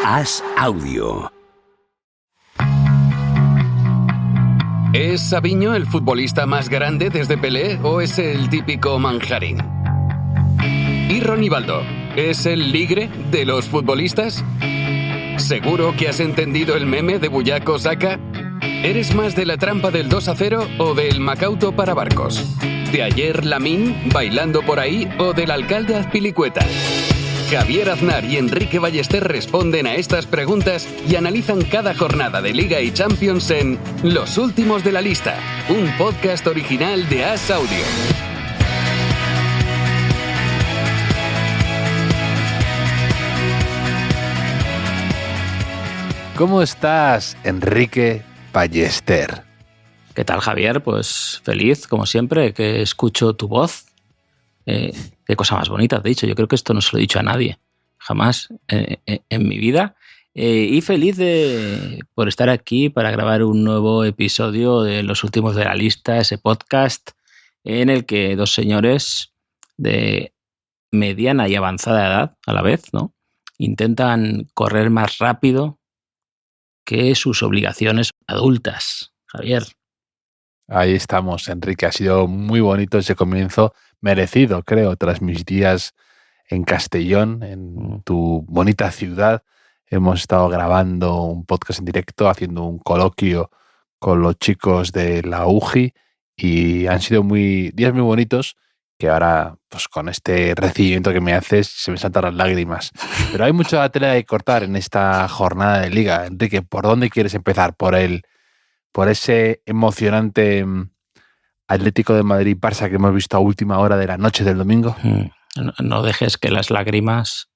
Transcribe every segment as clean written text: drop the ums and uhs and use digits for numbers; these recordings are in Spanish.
As Audio. ¿Es Sabiño el futbolista más grande desde Pelé o es el típico manjarín? ¿Y Ronivaldo es el ligre de los futbolistas? ¿Seguro que has entendido el meme de Buyaco Saka? ¿Eres más de la trampa del 2-0 o del Macauto para barcos? ¿De ayer Lamín bailando por ahí o del alcalde Azpilicueta? Javier Aznar y Enrique Ballester responden a estas preguntas y analizan cada jornada de Liga y Champions en Los Últimos de la Lista, un podcast original de As Audio. ¿Cómo estás, Enrique Ballester? ¿Qué tal, Javier? Pues feliz, como siempre, que escucho tu voz. Qué cosa más bonita, te he dicho. Yo creo que esto no se lo he dicho a nadie, jamás en mi vida. Y feliz por estar aquí para grabar un nuevo episodio de Los Últimos de la Lista, ese podcast en el que dos señores de mediana y avanzada edad a la vez, ¿no?, intentan correr más rápido que sus obligaciones adultas. Javier. Ahí estamos, Enrique. Ha sido muy bonito ese comienzo, merecido, creo, tras mis días en Castellón, en tu bonita ciudad. Hemos estado grabando un podcast en directo, haciendo un coloquio con los chicos de la UJI y han sido días muy bonitos que ahora, pues con este recibimiento que me haces, se me saltan las lágrimas. Pero hay mucha tela de cortar en esta jornada de Liga. Enrique, ¿por dónde quieres empezar? ¿Por ese emocionante Atlético de Madrid-Barça que hemos visto a última hora de la noche del domingo? No dejes que las lágrimas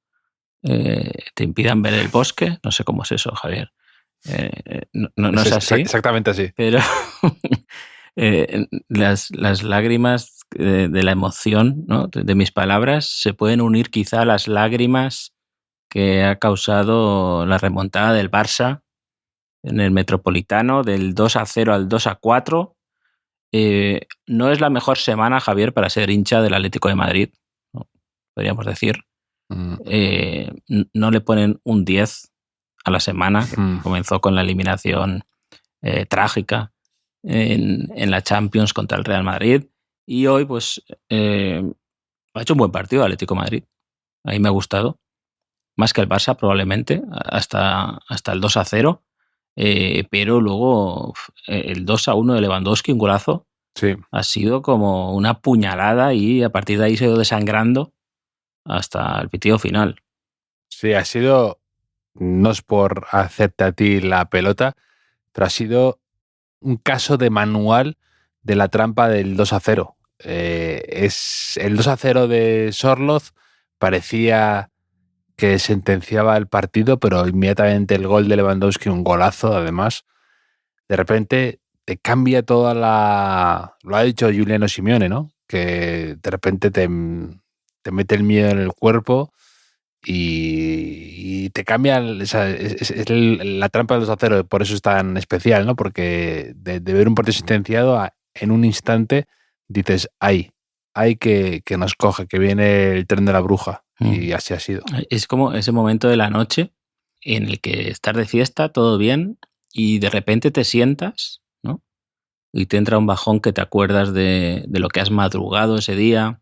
te impidan ver el bosque. No sé cómo es eso, Javier. No es así. Exactamente así. Pero las lágrimas de la emoción, ¿no?, de mis palabras se pueden unir quizá a las lágrimas que ha causado la remontada del Barça en el Metropolitano, del 2-0 al 2-4. No es la mejor semana, Javier, para ser hincha del Atlético de Madrid, ¿no?, podríamos decir. No le ponen un 10 a la semana. Comenzó con la eliminación trágica en la Champions contra el Real Madrid y hoy pues ha hecho un buen partido el Atlético de Madrid. A mí me ha gustado, más que el Barça probablemente, hasta el 2-0. Pero luego el 2-1 de Lewandowski, un golazo, sí, ha sido como una puñalada y a partir de ahí se ha ido desangrando hasta el pitido final. Sí, ha sido, no es por hacerte a ti la pelota, pero ha sido un caso de manual de la trampa del 2-0. Es el 2-0 de Sorloth, parecía que sentenciaba el partido, pero inmediatamente el gol de Lewandowski, un golazo además, de repente te cambia toda la... Lo ha dicho Giuliano Simeone, ¿no? Que de repente te mete el miedo en el cuerpo y te cambia... Es la trampa del 2-0, por eso es tan especial, ¿no? Porque de ver un partido sentenciado, en un instante dices, hay que nos coge, que viene el tren de la bruja. Y así ha sido. Es como ese momento de la noche en el que estás de fiesta, todo bien, y de repente te sientas, ¿no?, y te entra un bajón que te acuerdas de lo que has madrugado ese día,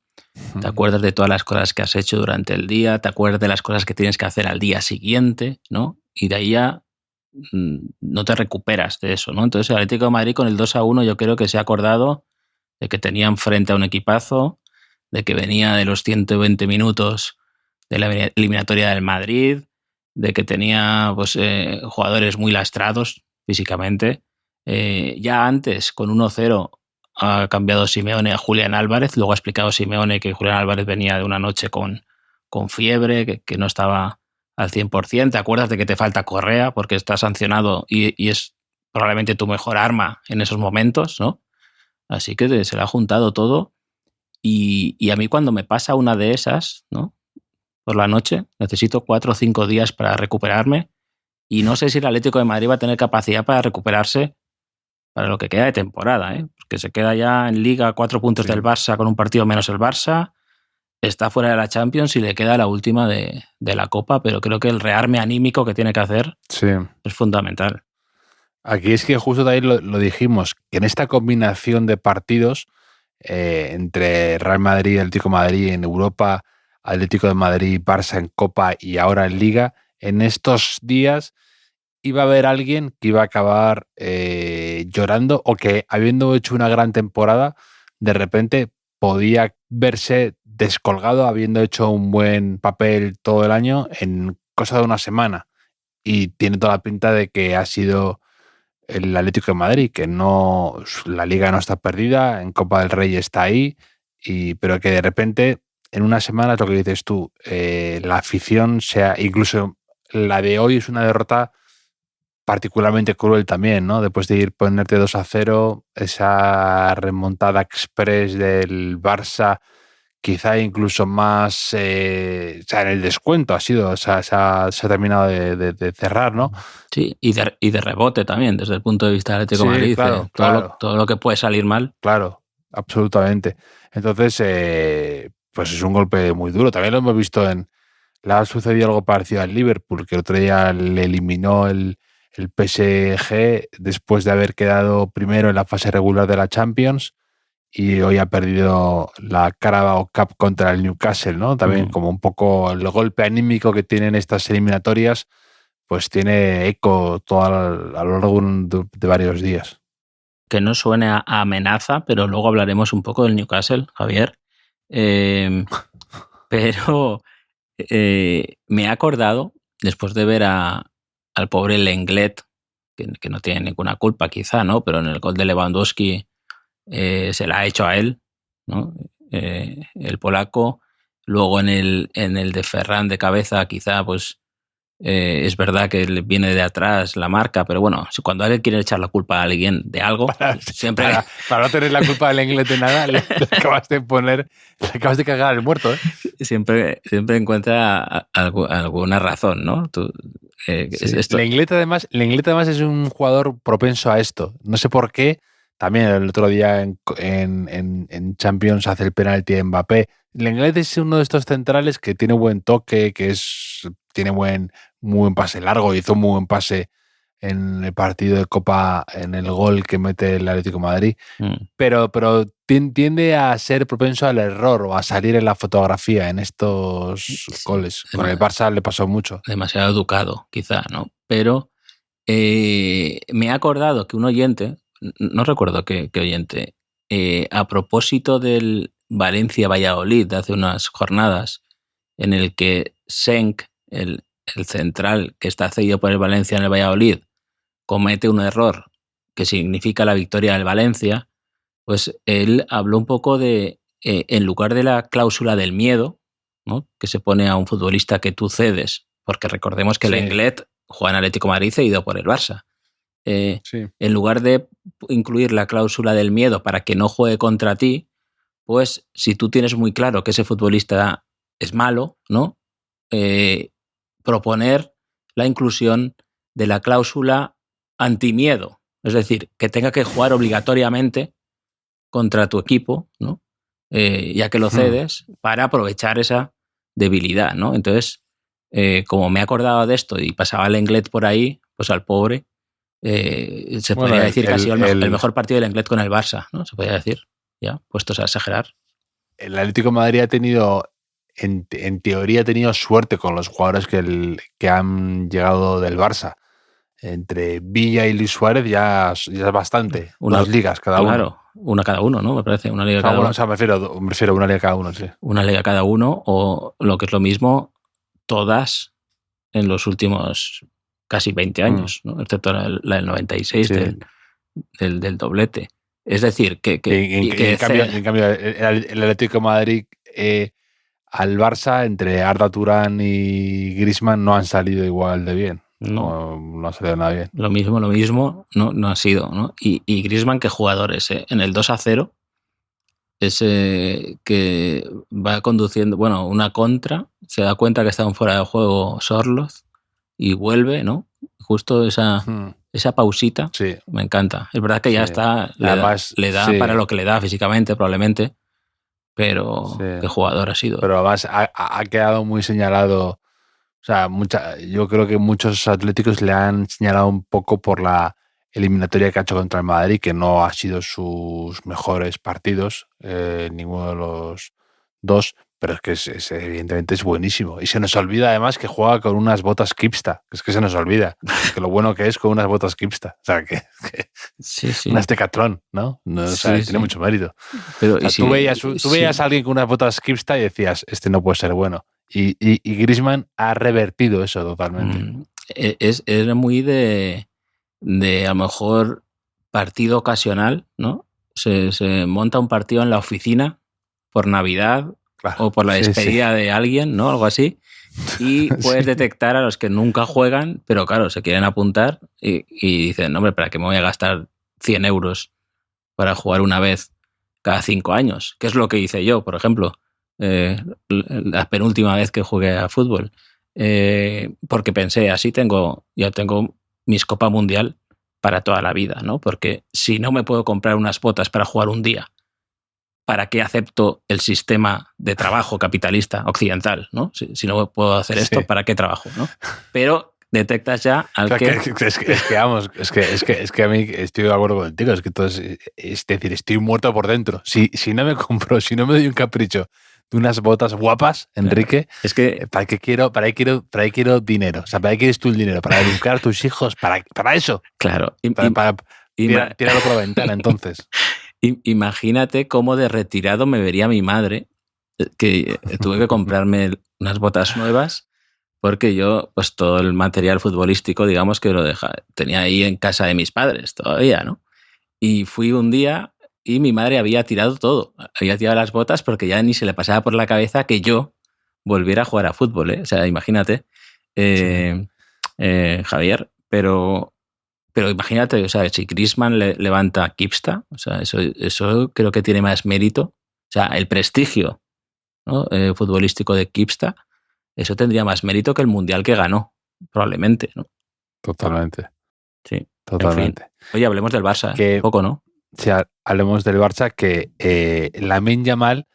te acuerdas de todas las cosas que has hecho durante el día, te acuerdas de las cosas que tienes que hacer al día siguiente, ¿no? Y de ahí ya no te recuperas de eso, ¿no? Entonces el Atlético de Madrid con el 2-1 yo creo que se ha acordado de que tenían frente a un equipazo, de que venía de los 120 minutos de la eliminatoria del Madrid, de que tenía pues, jugadores muy lastrados físicamente. Ya antes, con 1-0, ha cambiado Simeone a Julián Álvarez. Luego ha explicado Simeone que Julián Álvarez venía de una noche con fiebre, que no estaba al 100%. ¿Te acuerdas de que te falta Correa porque está sancionado y es probablemente tu mejor arma en esos momentos, ¿no? Así que se le ha juntado todo. Y a mí cuando me pasa una de esas, ¿no?, por la noche, necesito 4 o 5 días para recuperarme y no sé si el Atlético de Madrid va a tener capacidad para recuperarse para lo que queda de temporada, porque se queda ya en Liga a 4 puntos del Barça con un partido menos el Barça, está fuera de la Champions y le queda la última de la Copa, pero creo que el rearme anímico que tiene que hacer es fundamental. Aquí es que justo también lo dijimos, que en esta combinación de partidos entre Real Madrid y Atlético de Madrid en Europa, Atlético de Madrid, Barça en Copa y ahora en Liga, en estos días iba a haber alguien que iba a acabar llorando o que, habiendo hecho una gran temporada, de repente podía verse descolgado habiendo hecho un buen papel todo el año en cosa de una semana. Y tiene toda la pinta de que ha sido el Atlético de Madrid, que no, la Liga no está perdida, en Copa del Rey está ahí, pero que de repente en una semana, es lo que dices tú, la afición, incluso la de hoy, es una derrota particularmente cruel también, ¿no? Después de ponerte 2-0, esa remontada express del Barça, quizá incluso más, en el descuento ha sido, se ha terminado de cerrar, ¿no? Sí, y de rebote también, desde el punto de vista del Atlético de Madrid. Claro. Todo lo que puede salir mal. Claro, absolutamente. Entonces, pues es un golpe muy duro. También lo hemos visto le ha sucedido algo parecido al Liverpool, que el otro día le eliminó el PSG después de haber quedado primero en la fase regular de la Champions, y hoy ha perdido la Carabao Cup contra el Newcastle, ¿no? También como un poco el golpe anímico que tienen estas eliminatorias, pues tiene eco a lo largo de varios días. Que no suene a amenaza, pero luego hablaremos un poco del Newcastle, Javier. Pero me he acordado, después de ver al pobre Lenglet, que no tiene ninguna culpa quizá, ¿no? Pero en el gol de Lewandowski se la ha hecho a él, ¿no? El polaco. Luego en el de Ferran de cabeza, quizá, pues es verdad que le viene de atrás la marca, pero bueno, cuando alguien quiere echar la culpa a alguien de algo, siempre... Para no tener la culpa del inglés de nada, le acabas de cagar el muerto, ¿eh? Siempre encuentra alguna razón, ¿no? La Inglés además es un jugador propenso a esto. No sé por qué. También el otro día en Champions hace el penalti a Mbappé. El Inglés es uno de estos centrales que tiene buen toque, tiene muy buen pase largo, hizo un muy buen pase en el partido de Copa, en el gol que mete el Atlético de Madrid, pero tiende a ser propenso al error o a salir en la fotografía en estos goles. Con el Barça le pasó mucho. Demasiado educado, quizá, ¿no? Pero me he acordado que un oyente, no recuerdo qué oyente, a propósito del Valencia-Valladolid de hace unas jornadas, en el que Senk, el central que está cedido por el Valencia en el Valladolid, comete un error que significa la victoria del Valencia, pues él habló un poco de, en lugar de la cláusula del miedo, ¿no? Que se pone a un futbolista que tú cedes, porque recordemos que el Lenglet juega en Atlético de Madrid cedido por el Barça. En lugar de incluir la cláusula del miedo para que no juegue contra ti, pues si tú tienes muy claro que ese futbolista es malo, ¿no? Proponer la inclusión de la cláusula antimiedo, es decir, que tenga que jugar obligatoriamente contra tu equipo, ¿no? Ya que lo cedes, para aprovechar esa debilidad, ¿no? Entonces, como me he acordado de esto y pasaba el Lenglet por ahí, pues al pobre se podría decir que ha sido el mejor partido del Lenglet con el Barça, ¿no? Se podría decir, ya, puestos a exagerar. El Atlético de Madrid ha tenido, en teoría, ha tenido suerte con los jugadores que han llegado del Barça. Entre Villa y Luis Suárez ya es bastante. Dos ligas cada uno. Claro, una cada uno, ¿no? Me parece, una liga cada uno. O sea, me refiero a una liga cada uno, sí. Una liga cada uno, o lo que es lo mismo, todas en los últimos casi 20 años, ¿no? Excepto la del 96 del doblete. Es decir, en cambio, el Atlético de Madrid al Barça, entre Arda Turán y Griezmann, no han salido igual de bien. No ha salido nada bien. Lo mismo no ha sido, ¿no? Y Griezmann, qué jugador es, ¿eh? En el 2-0, ese que va conduciendo, bueno, una contra, se da cuenta que está fuera de juego Sorloth y vuelve, ¿no? Justo esa pausita, me encanta. Es verdad que ya está, le da para lo que le da físicamente, probablemente, pero Sí. qué jugador ha sido. Pero además ha quedado muy señalado. O sea, yo creo que muchos atléticos le han señalado un poco por la eliminatoria que ha hecho contra el Madrid, que no ha sido sus mejores partidos, ninguno de los dos, pero es que evidentemente es buenísimo. Y se nos olvida además que juega con unas botas Kipsta, que es que se nos olvida, que lo bueno que es con unas botas Kipsta. O sea, que Sí. unas Decathlon, ¿no? O sea, Sí. tiene mucho mérito. Pero, O sea, tú veías a alguien con unas botas Kipsta y decías, este no puede ser bueno. Y Griezmann ha revertido eso totalmente. Es muy de a lo mejor partido ocasional, ¿no? Se monta un partido en la oficina por Navidad, claro, o por la despedida de alguien, ¿no? Algo así. Y puedes detectar a los que nunca juegan, pero claro, se quieren apuntar y dicen, no, hombre, ¿para qué me voy a gastar 100 euros para jugar una vez cada 5 años? ¿Qué es lo que hice yo, por ejemplo? La penúltima vez que jugué a fútbol. Porque pensé, así ya tengo mis Copa Mundial para toda la vida, ¿no? Porque si no me puedo comprar unas botas para jugar un día, ¿para qué acepto el sistema de trabajo capitalista occidental, ¿no? Si no puedo hacer esto, ¿para qué trabajo, no? Pero detectas ya al Es que a mí estoy de acuerdo contigo, es que entonces, es decir, estoy muerto por dentro. Si no me compro, si no me doy un capricho de unas botas guapas, Enrique, es que ¿para qué quiero dinero? O sea, ¿para qué quieres tú el dinero? ¿Para educar a tus hijos? ¿Para eso? Claro. Tíralo por la ventana, entonces. Imagínate cómo de retirado me vería mi madre, que tuve que comprarme unas botas nuevas porque yo, pues todo el material futbolístico, digamos que tenía ahí en casa de mis padres todavía, ¿no? Y fui un día y mi madre había tirado todo. Había tirado las botas porque ya ni se le pasaba por la cabeza que yo volviera a jugar a fútbol, ¿eh? O sea, imagínate, Javier, pero imagínate, o sea, si Griezmann levanta Kipsta, o sea, eso creo que tiene más mérito. O sea, el prestigio, ¿no? Futbolístico de Kipsta, eso tendría más mérito que el Mundial que ganó, probablemente, ¿no? Totalmente. Sí, totalmente. En fin. Oye, hablemos del Barça, un poco, ¿no? Sí, hablemos del Barça, que Lamine Yamal,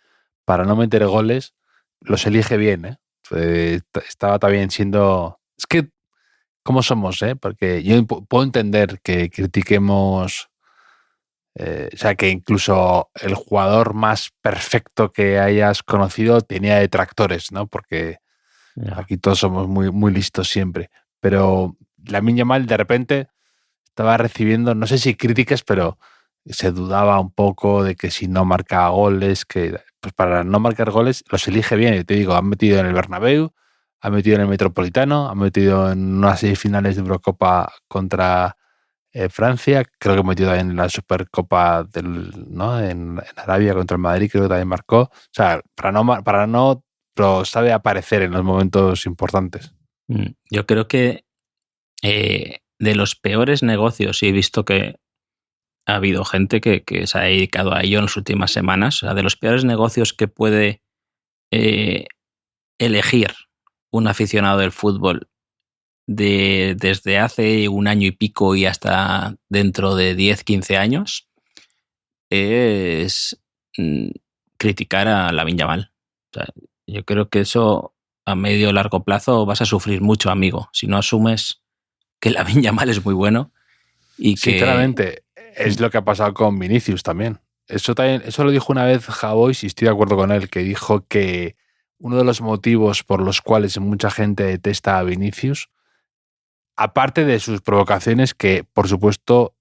para no meter goles, los elige bien, ¿eh? Estaba también siendo... Es que, ¿cómo somos, Porque yo puedo entender que critiquemos... o sea, que incluso el jugador más perfecto que hayas conocido tenía detractores, ¿no? Porque aquí todos somos muy, muy listos siempre. Pero Lamine Yamal, de repente, estaba recibiendo, no sé si críticas, pero se dudaba un poco de que si no marcaba goles, que pues para no marcar goles los elige bien. Yo te digo, han metido en el Bernabéu, han metido en el Metropolitano, han metido en unas semifinales de Eurocopa contra Francia, creo que ha metido en la Supercopa en Arabia contra el Madrid, creo que también marcó. O sea, pero sabe aparecer en los momentos importantes. Yo creo que de los peores negocios, y he visto que ha habido gente que se ha dedicado a ello en las últimas semanas, o sea, de los peores negocios que puede elegir un aficionado del fútbol desde hace un año y pico y hasta dentro de 10, 15 años, es criticar a Lamine Yamal. O sea, yo creo que eso a medio o largo plazo vas a sufrir mucho, amigo, si no asumes que Lamine Yamal es muy bueno y que... Sinceramente, es lo que ha pasado con Vinicius también. Eso lo dijo una vez Javois y estoy de acuerdo con él, que dijo que uno de los motivos por los cuales mucha gente detesta a Vinicius, aparte de sus provocaciones, que por supuesto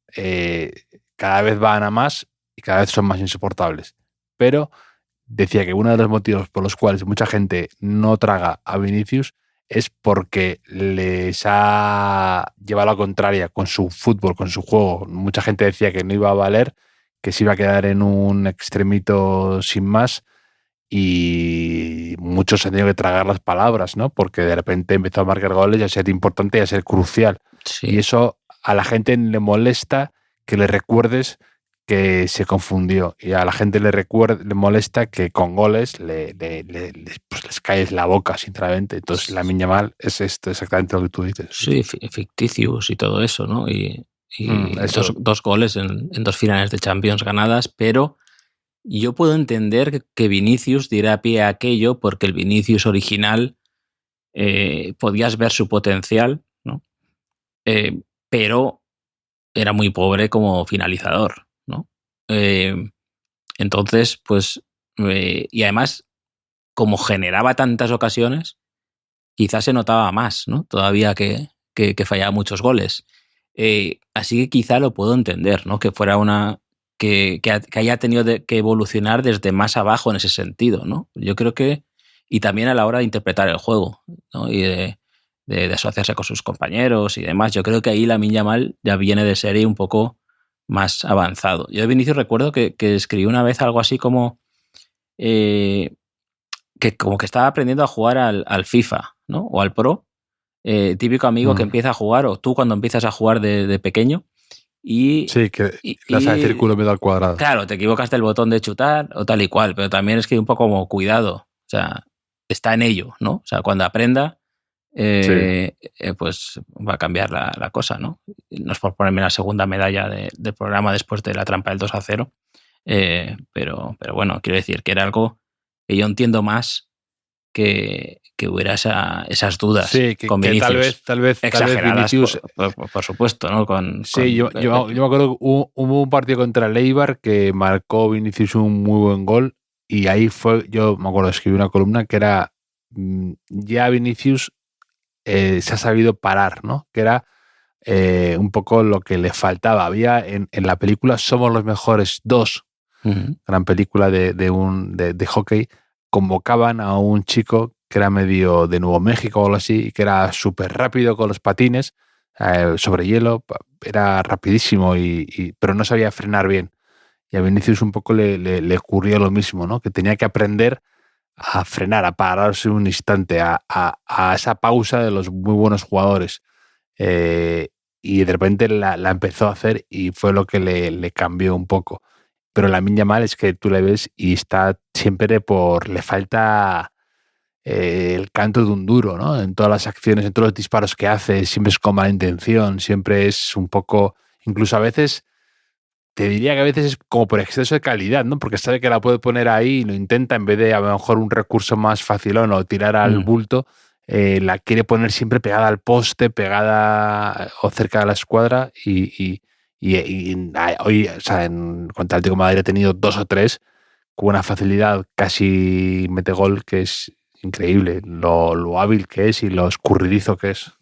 cada vez van a más y cada vez son más insoportables, pero decía que uno de los motivos por los cuales mucha gente no traga a Vinicius es porque les ha llevado a la contraria con su fútbol, con su juego. Mucha gente decía que no iba a valer, que se iba a quedar en un extremito sin más, y muchos han tenido que tragar las palabras, ¿no? Porque de repente empezó a marcar goles y a ser importante y a ser crucial. Sí. Y eso a la gente le molesta que le recuerdes que se confundió, y a la gente le molesta que con goles pues les caes la boca, sinceramente. Entonces Lamine Yamal es esto exactamente lo que tú dices. Sí, ficticios y todo eso, ¿no? Y dos goles en 2 finales de Champions ganadas, pero yo puedo entender que Vinicius diera pie a aquello porque el Vinicius original podías ver su potencial, ¿no? Pero era muy pobre como finalizador, ¿no? Entonces, pues, y además, como generaba tantas ocasiones, quizás se notaba más, ¿no? Todavía que fallaba muchos goles. Así que quizá lo puedo entender, ¿no? Que fuera que haya tenido que evolucionar desde más abajo en ese sentido, ¿no? Yo creo que, y también a la hora de interpretar el juego, ¿no? Y de asociarse con sus compañeros y demás. Yo creo que ahí Lamine Yamal ya viene de serie un poco más avanzado. Yo de Vinicius recuerdo que escribí una vez algo así como que como que estaba aprendiendo a jugar al FIFA, ¿no? O al Pro. Típico amigo que empieza a jugar, o tú cuando empiezas a jugar de pequeño, sí, que le hace el círculo medio al cuadrado. Claro, te equivocas del botón de chutar o tal y cual, pero también es que un poco como cuidado, o sea, está en ello, ¿no? O sea, cuando aprenda, pues va a cambiar la cosa, ¿no? No es por ponerme la segunda medalla del programa después de la trampa del 2-0, pero bueno, quiero decir que era algo que yo entiendo más que hubiera esas dudas, sí, con Vinicius. Tal vez Vinicius, por supuesto, ¿no? Sí, yo me acuerdo que hubo un partido contra el Eibar que marcó Vinicius un muy buen gol y ahí fue, yo me acuerdo, escribí una columna que era ya Vinicius se ha sabido parar, ¿no? Que era un poco lo que le faltaba. Había en la película Somos los Mejores 2, gran película de hockey, convocaban a un chico que era medio de Nuevo México o algo así, y que era súper rápido con los patines, sobre hielo, era rapidísimo, pero no sabía frenar bien. Y a Vinicius un poco le ocurrió lo mismo, ¿no? Que tenía que aprender a frenar, a pararse un instante, a esa pausa de los muy buenos jugadores. Y de repente la empezó a hacer y fue lo que le cambió un poco. Pero Lamine Yamal es que tú le ves y está siempre le falta el canto de un duro, ¿no? En todas las acciones, en todos los disparos que hace, siempre es con mala intención, siempre es un poco, incluso a veces, te diría que a veces es como por exceso de calidad, ¿no? Porque sabe que la puede poner ahí y lo intenta en vez de a lo mejor un recurso más facilón o tirar al bulto, la quiere poner siempre pegada al poste, pegada o cerca de la escuadra y hoy, o sea, en cuanto al Atlético de Madrid ha tenido 2 o 3 con una facilidad casi mete gol que es increíble, lo hábil que es y lo escurridizo que es.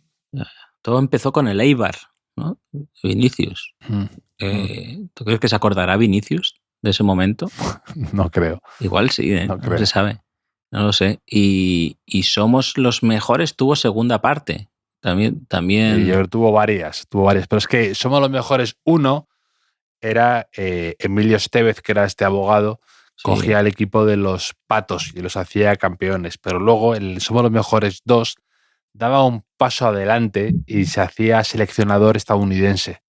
Todo empezó con el Eibar, ¿no? Vinicius. ¿Tú crees que se acordará Vinicius de ese momento? No creo. Igual sí, no se sabe. No lo sé. Y Somos los Mejores tuvo segunda parte. También. Y yo tuvo varias. Pero es que Somos los Mejores 1 era Emilio Estevez, que era este abogado, cogía el equipo de los Patos y los hacía campeones. Pero luego el Somos los Mejores 2 daba un paso adelante y se hacía seleccionador estadounidense.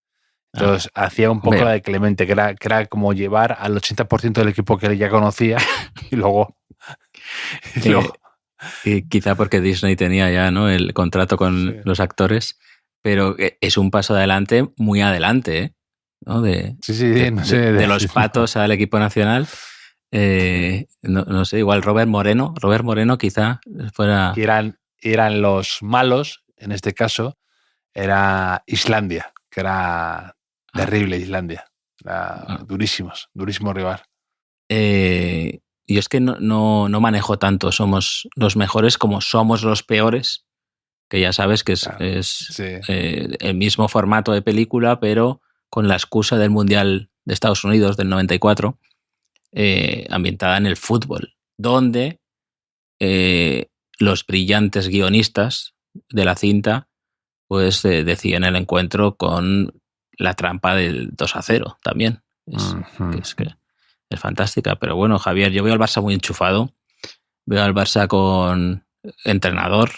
Entonces hacía un poco la de Clemente, que era como llevar al 80% del equipo que él ya conocía y luego... Y quizá porque Disney tenía ya, ¿no?, el contrato con los actores, pero es un paso adelante, muy adelante, ¿eh? ¿No? De los Patos al equipo nacional. No sé, igual Robert Moreno quizá fuera... Y eran los malos, en este caso, era Islandia, que era terrible Islandia. Era durísimo rival. Y es que no manejo tanto Somos los Mejores como Somos los Peores, que ya sabes que es el mismo formato de película, pero con la excusa del Mundial de Estados Unidos del 94, ambientada en el fútbol, donde los brillantes guionistas de la cinta pues decían el encuentro con la trampa del 2-0 también. Que es fantástica. Pero bueno, Javier, yo veo al Barça muy enchufado. Veo al Barça con entrenador,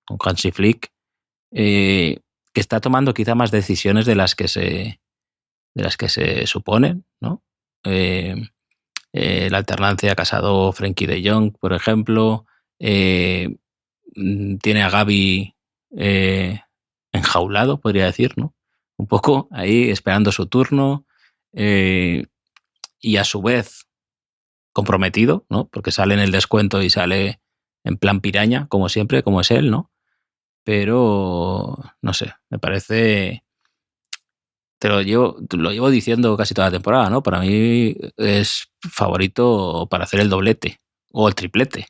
con Hansi Flick, que está tomando quizá más decisiones de las que se suponen, ¿no? La alternancia Casado-Frenkie de Jong, por ejemplo. Tiene a Gavi enjaulado, podría decir, ¿no? Un poco ahí esperando su turno. Y a su vez comprometido, ¿no? Porque sale en el descuento y sale en plan piraña, como siempre, como es él, ¿no? Pero, no sé, me parece... Lo llevo diciendo casi toda la temporada, ¿no? Para mí es favorito para hacer el doblete o el triplete.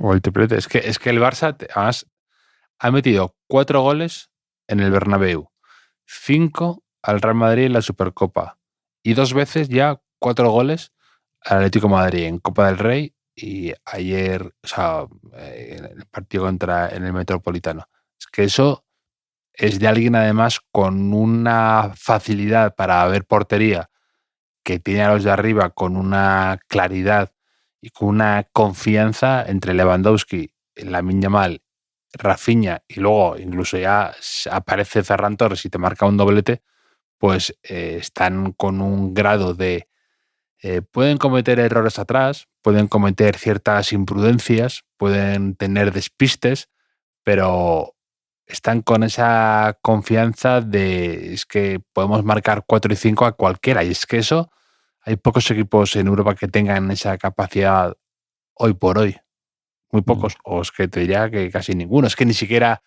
O el triplete. Es que el Barça, además, ha metido 4 goles en el Bernabéu, 5 al Real Madrid en la Supercopa y 2 veces ya 4 goles al Atlético de Madrid en Copa del Rey y ayer, o sea, en el partido en el Metropolitano. Es que eso es de alguien además con una facilidad para ver portería, que tiene a los de arriba con una claridad y con una confianza entre Lewandowski, Lamine Yamal, Rafinha y luego incluso ya aparece Ferran Torres y te marca un doblete, pues están con un grado de... pueden cometer errores atrás, pueden cometer ciertas imprudencias, pueden tener despistes, pero están con esa confianza de es que podemos marcar 4 y 5 a cualquiera. Y es que eso, hay pocos equipos en Europa que tengan esa capacidad hoy por hoy. Muy pocos. O es que te diría que casi ninguno. Es que ni siquiera...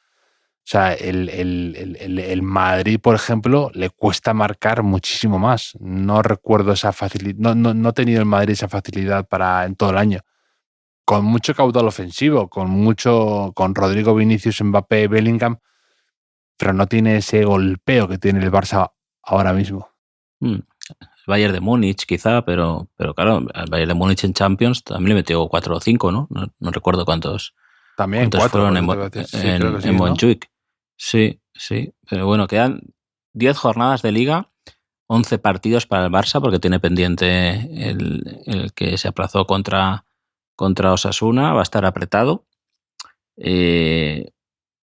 O sea, el Madrid, por ejemplo, le cuesta marcar muchísimo más. No recuerdo esa facilidad. No ha tenido el Madrid esa facilidad en todo el año. Con mucho caudal ofensivo, con Rodrigo, Vinicius, Mbappé, Bellingham, pero no tiene ese golpeo que tiene el Barça ahora mismo. El Bayern de Múnich quizá, pero claro, el Bayern de Múnich en Champions también le metió 4 o 5, ¿no? No recuerdo cuántos fueron en Montjuic. Sí, pero bueno, quedan 10 jornadas de Liga, 11 partidos para el Barça, porque tiene pendiente el que se aplazó contra Osasuna, va a estar apretado.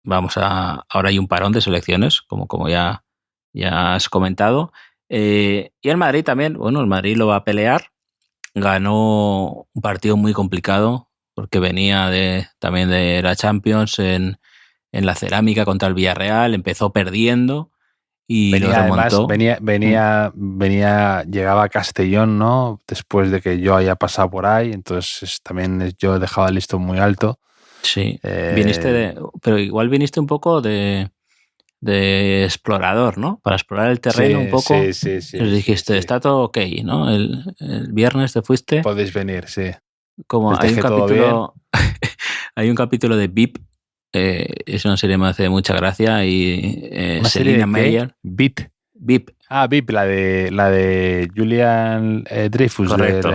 Ahora hay un parón de selecciones, como ya has comentado. Y el Madrid también, bueno, el Madrid lo va a pelear. Ganó un partido muy complicado, porque venía también de la Champions en la Cerámica contra el Villarreal, empezó perdiendo y lo remontó. Llegaba a Castellón, ¿no? Después de que yo haya pasado por ahí, entonces también yo dejaba el listón muy alto. Sí, pero igual viniste un poco de explorador, ¿no? Para explorar el terreno un poco. Sí. Les dijiste, está todo ok, ¿no? El viernes te fuiste. Podéis venir, sí. Como hay un capítulo, hay un capítulo de VIP. Es una serie que me hace mucha gracia y Selina Meyer. VIP. Ah, VIP, la de Julian Dreyfus. Correcto.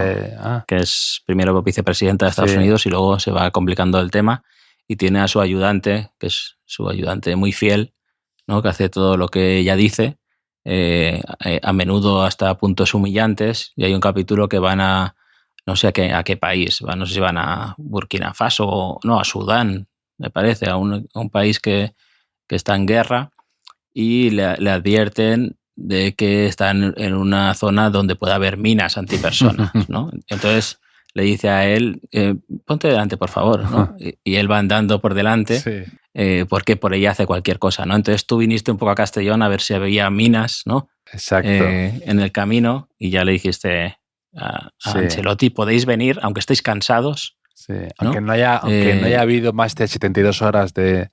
Que es primero vicepresidenta de Estados Unidos y luego se va complicando el tema y tiene a su ayudante, que es su ayudante muy fiel, ¿no? Que hace todo lo que ella dice, a menudo hasta puntos humillantes, y hay un capítulo que van a no sé a qué país, no sé si van a Burkina Faso o no, a Sudán, me parece, a un país que está en guerra, y le advierten de que están en una zona donde puede haber minas antipersonas, ¿no? Entonces le dice a él, ponte delante, por favor, ¿no? Y él va andando por delante, porque por ella hace cualquier cosa, ¿no? Entonces tú viniste un poco a Castellón a ver si había minas, ¿no? Exacto. En el camino, y ya le dijiste a Ancelotti, podéis venir, aunque estéis cansados. Sí, aunque no haya habido más de 72 horas de...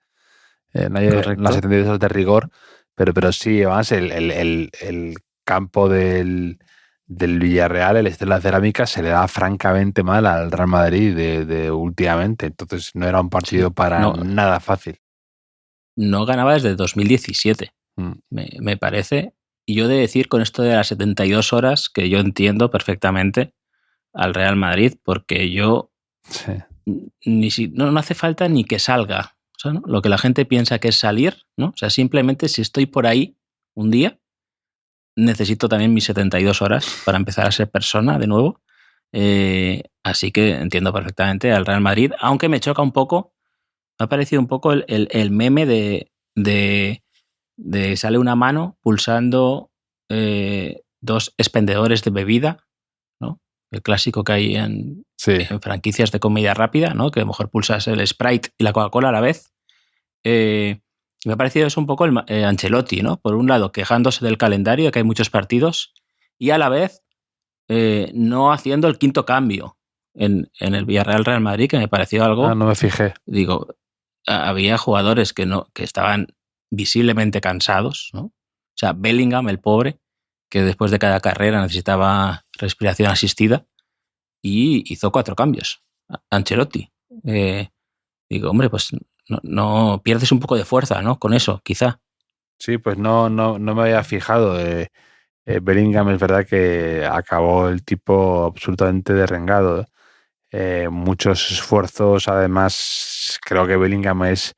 las 72 horas de rigor, pero sí, además el campo del Villarreal, el Estela Cerámica, se le da francamente mal al Real Madrid de últimamente, entonces no era un partido nada fácil. No ganaba desde 2017, me parece. Y yo he de decir con esto de las 72 horas que yo entiendo perfectamente al Real Madrid, porque yo no hace falta ni que salga. O sea, ¿no? Lo que la gente piensa que es salir, ¿no? O sea, simplemente si estoy por ahí un día, necesito también mis 72 horas para empezar a ser persona de nuevo. Así que entiendo perfectamente al Real Madrid, aunque me choca un poco, me ha parecido un poco el meme de sale una mano pulsando 2 expendedores de bebida, ¿no? El clásico que hay en franquicias de comida rápida, ¿no? Que a lo mejor pulsas el Sprite y la Coca-Cola a la vez. Me ha parecido eso un poco el Ancelotti, ¿no? Por un lado, quejándose del calendario, de que hay muchos partidos, y a la vez no haciendo el quinto cambio, en el Villarreal Real Madrid, que me pareció algo... No me fijé. Digo, había jugadores que estaban visiblemente cansados, ¿no? O sea, Bellingham, el pobre, que después de cada carrera necesitaba respiración asistida, y hizo 4 cambios. Ancelotti. Digo, hombre, pues no pierdes un poco de fuerza, ¿no? Con eso, quizá. Sí, pues no me había fijado. Bellingham es verdad que acabó el tipo absolutamente derrengado. Muchos esfuerzos, además, creo que Bellingham es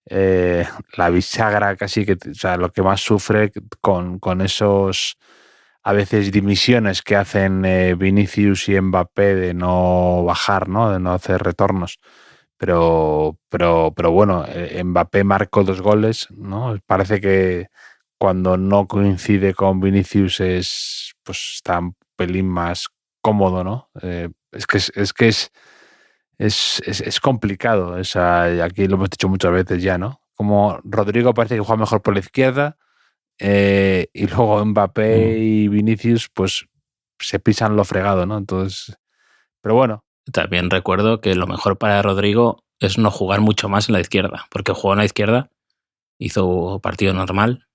la bisagra casi que, o sea, lo que más sufre con esos a veces dimisiones que hacen Vinicius y Mbappé de no bajar, ¿no? De no hacer retornos. Pero bueno, Mbappé marcó 2 goles, ¿no? Parece que cuando no coincide con Vinicius pues está un pelín más cómodo, ¿no? Es complicado. O sea, aquí lo hemos dicho muchas veces ya, ¿no? Como Rodrigo parece que juega mejor por la izquierda, y luego Mbappé y Vinicius pues se pisan lo fregado, ¿no? Entonces, pero bueno. También recuerdo que lo mejor para Rodrigo es no jugar mucho más en la izquierda, porque jugó en la izquierda, hizo partido normal,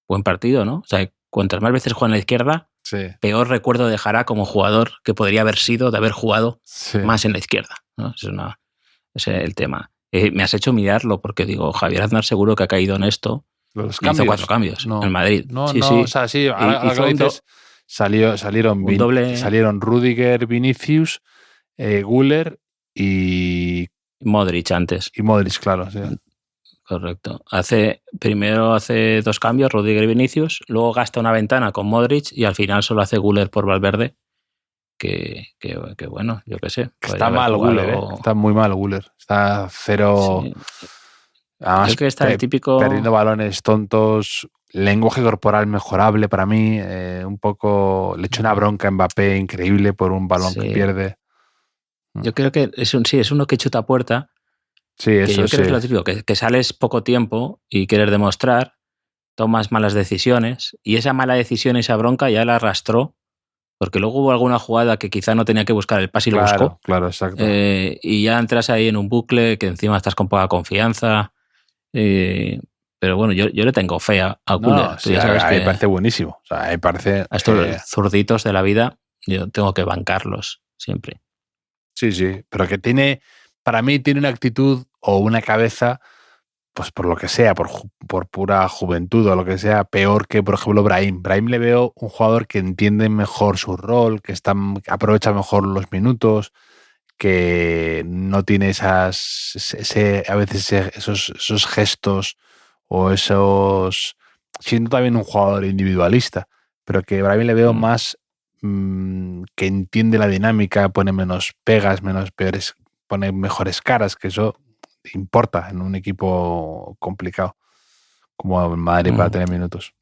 buen partido, ¿no? O sea, cuantas más veces juega en la izquierda, sí, peor recuerdo dejará como jugador que podría haber sido de haber jugado más en la izquierda, ¿no? Ese es el tema. Me has hecho mirarlo porque digo, Javier Aznar seguro que ha caído en esto. Los hizo 4 cambios en Madrid. Sí. O sea, sí, ahora que lo dices, salieron Rüdiger, Vinicius, Güler y Modric antes. Y Modric, claro, sí. Correcto. Primero hace 2 cambios, Rüdiger y Vinicius, luego gasta una ventana con Modric y al final solo hace Güler por Valverde, que bueno, yo qué sé. Está mal Güler, está muy mal Güler. Está 0... Sí. Además, creo que está el típico... perdiendo balones tontos, lenguaje corporal mejorable para mí, un poco... Le echo una bronca a Mbappé increíble por un balón que pierde. Yo creo que es uno que chuta puerta. Sí, eso que yo creo que es lo típico, que sales poco tiempo y quieres demostrar, tomas malas decisiones y esa mala decisión, esa bronca ya la arrastró, porque luego hubo alguna jugada que quizá no tenía que buscar el pase y lo buscó. Claro, exacto. Y ya entras ahí en un bucle que encima estás con poca confianza. Pero bueno, yo le tengo fe a Güler. Sí, a mí me parece buenísimo. O sea, me parece... A estos zurditos de la vida yo tengo que bancarlos siempre. Sí, pero que para mí tiene una actitud o una cabeza, pues por lo que sea, por pura juventud o lo que sea, peor que, por ejemplo, Brahim. Brahim le veo un jugador que entiende mejor su rol, que aprovecha mejor los minutos, que no tiene a veces esos gestos o esos... Siendo también un jugador individualista, pero que Brahim le veo más... que entiende la dinámica, pone menos pegas, pone mejores caras, que eso importa en un equipo complicado como el Madrid para tener minutos.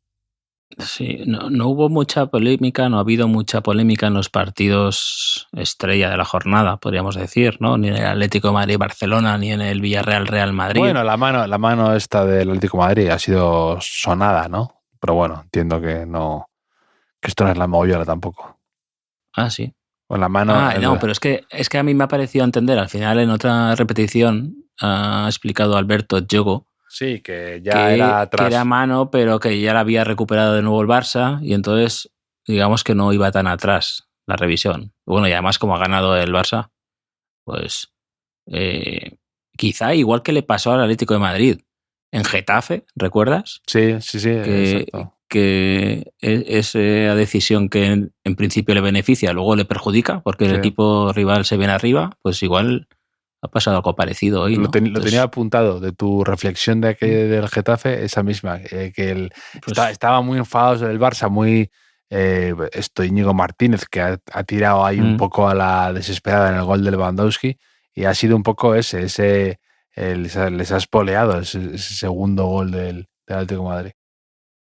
Sí, no hubo mucha polémica, no ha habido mucha polémica en los partidos estrella de la jornada, podríamos decir, ¿no? Ni en el Atlético de Madrid-Barcelona, ni en el Villarreal-Real Madrid. Bueno, la mano esta del Atlético de Madrid ha sido sonada, ¿no? Pero bueno, entiendo que esto no es la mogollona tampoco. Ah, sí. O la mano... no, pero es que a mí me ha parecido entender, al final en otra repetición ha explicado Alberto Diogo. Sí, que ya era atrás. Que era mano, pero que ya la había recuperado de nuevo el Barça y entonces digamos que no iba tan atrás la revisión. Bueno, y además como ha ganado el Barça, pues quizá igual que le pasó al Atlético de Madrid en Getafe, ¿recuerdas? Sí, exacto. Que esa decisión que en principio le beneficia, luego le perjudica porque el equipo rival se viene arriba, pues igual ha pasado algo parecido hoy, ¿no? Lo tenía apuntado de tu reflexión del Getafe, esa misma, que estaba muy enfadados del Barça, muy Íñigo Martínez, que ha tirado ahí un poco a la desesperada en el gol de Lewandowski, y ha sido un poco les ha espoleado ese segundo gol del Atlético de Madrid.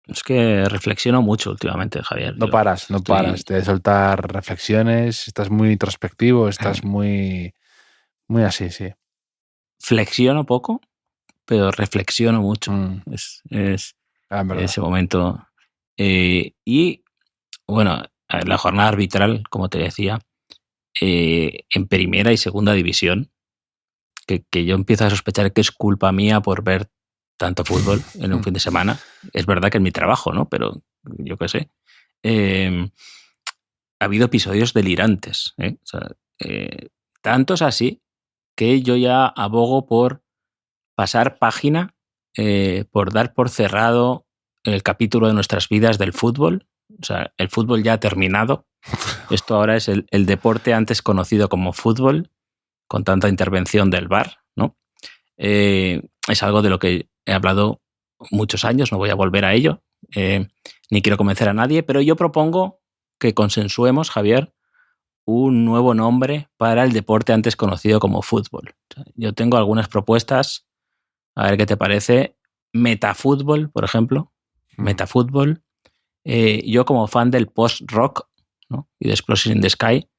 Es que reflexiono mucho últimamente, Javier. No paras de soltar reflexiones, estás muy introspectivo, estás muy así, sí. Flexiono poco, pero reflexiono mucho. Es ese momento. Y bueno, la jornada arbitral, como te decía, en primera y segunda división, que yo empiezo a sospechar que es culpa mía por ver tanto fútbol en un fin de semana. Es verdad que es mi trabajo, ¿no? Pero yo qué sé. Ha habido episodios delirantes, ¿eh? O sea, tantos así que yo ya abogo por pasar página, por dar por cerrado el capítulo de nuestras vidas del fútbol. O sea, el fútbol ya ha terminado. Esto ahora es el deporte antes conocido como fútbol, con tanta intervención del VAR, ¿no? Es algo de lo que he hablado muchos años, no voy a volver a ello, ni quiero convencer a nadie, pero yo propongo que consensuemos, Javier, un nuevo nombre para el deporte antes conocido como fútbol. Yo tengo algunas propuestas, a ver qué te parece. Metafútbol, por ejemplo. Metafútbol. Yo como fan del post-rock, ¿no? Y de Explosion in the Sky,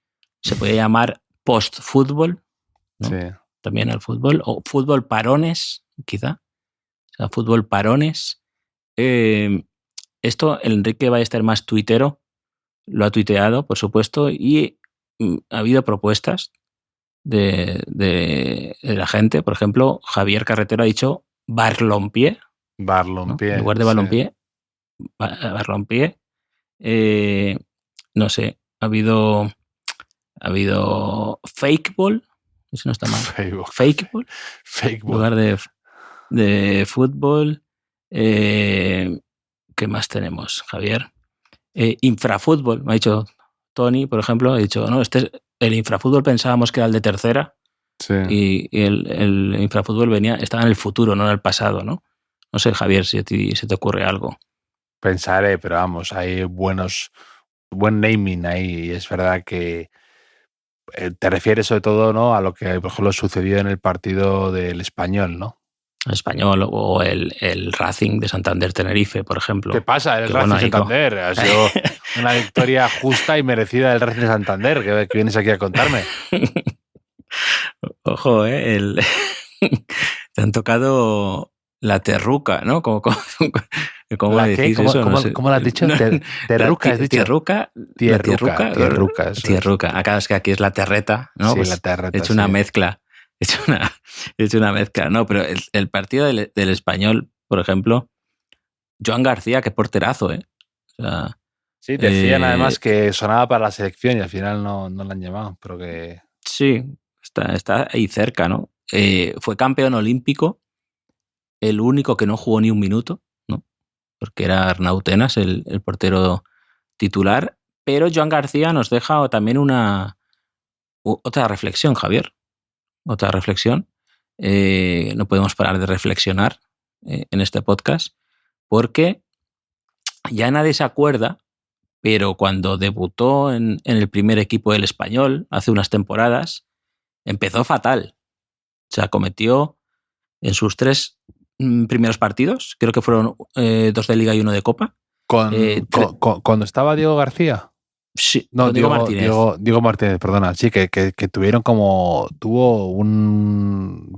se puede llamar post-fútbol, ¿no? Sí. También el fútbol. O fútbol parones, quizá. O sea, fútbol parones. Esto, el Enrique Ballester más tuitero lo ha tuiteado, por supuesto, y ha habido propuestas de la gente. Por ejemplo, Javier Carretero ha dicho Barlompié, Barlompié. ¿no? En lugar de balompié, sí. Barlompié. No sé, ha habido fakeball, eso no está mal. Fakeball. En lugar de fútbol. ¿Qué más tenemos, Javier? Infrafútbol, me ha dicho Tony, por ejemplo, ha dicho, no, el infrafútbol pensábamos que era el de tercera, sí. Y el infrafútbol estaba en el futuro, no en el pasado, ¿no? No sé, Javier, si a ti se te ocurre algo. Pensaré, pero vamos, hay buen naming ahí, y es verdad que te refieres sobre todo, ¿no?, a lo que, por ejemplo, sucedió en el partido del Español, ¿no? El Español o el Racing de Santander Tenerife, por ejemplo. ¿Qué pasa? El Racing de Santander ha sido una victoria justa y merecida del Racing de Santander, que vienes aquí a contarme. Ojo, te han tocado la terruca, ¿no? ¿Cómo decís eso? ¿Cómo lo has dicho? Terruca, has dicho. Tierruca. Acá es que aquí es la terreta, ¿no? Sí, pues la terreta. He hecho una mezcla. He hecho una mezcla. No, pero el partido del Español, por ejemplo, Joan García, qué porterazo, ¿eh? O sea, sí, decían además que sonaba para la selección y al final no la han llamado, pero que... Sí, está ahí cerca, ¿no? Fue campeón olímpico, el único que no jugó ni un minuto, ¿no? Porque era Arnau Tenas, el portero titular, pero Joan García nos deja también otra reflexión, Javier. Otra reflexión. No podemos parar de reflexionar en este podcast, porque ya nadie se acuerda, pero cuando debutó en el primer equipo del Español hace unas temporadas, empezó fatal. O sea, cometió en sus 3 primeros partidos, creo que fueron 2 de Liga y 1 de Copa. ¿Cuando estaba Diego García? Sí, no, Diego Martínez, perdona. Sí, que tuvieron tuvo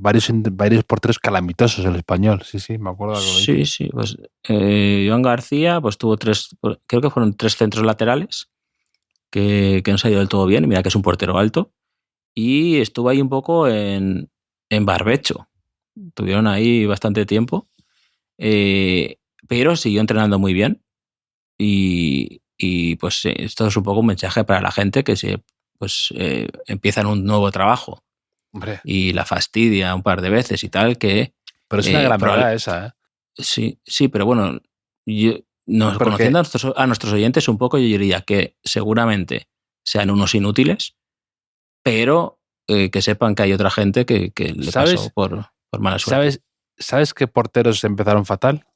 varios porteros calamitosos el Español. Sí, me acuerdo. Sí, pues Joan García pues tuvo 3, creo que fueron 3 centros laterales que no se ha ido del todo bien. Mira que es un portero alto. Y estuvo ahí un poco en barbecho. Tuvieron ahí bastante tiempo. Pero siguió entrenando muy bien. Y pues esto es un poco un mensaje para la gente que empiezan un nuevo trabajo. Hombre. Y la fastidia un par de veces y tal, que... Pero es una gran verdad esa, ¿eh? Sí, pero bueno, conociendo a nuestros oyentes un poco, yo diría que seguramente sean unos inútiles, pero que sepan que hay otra gente que le pasó por mala suerte. ¿Sabes qué porteros empezaron fatal?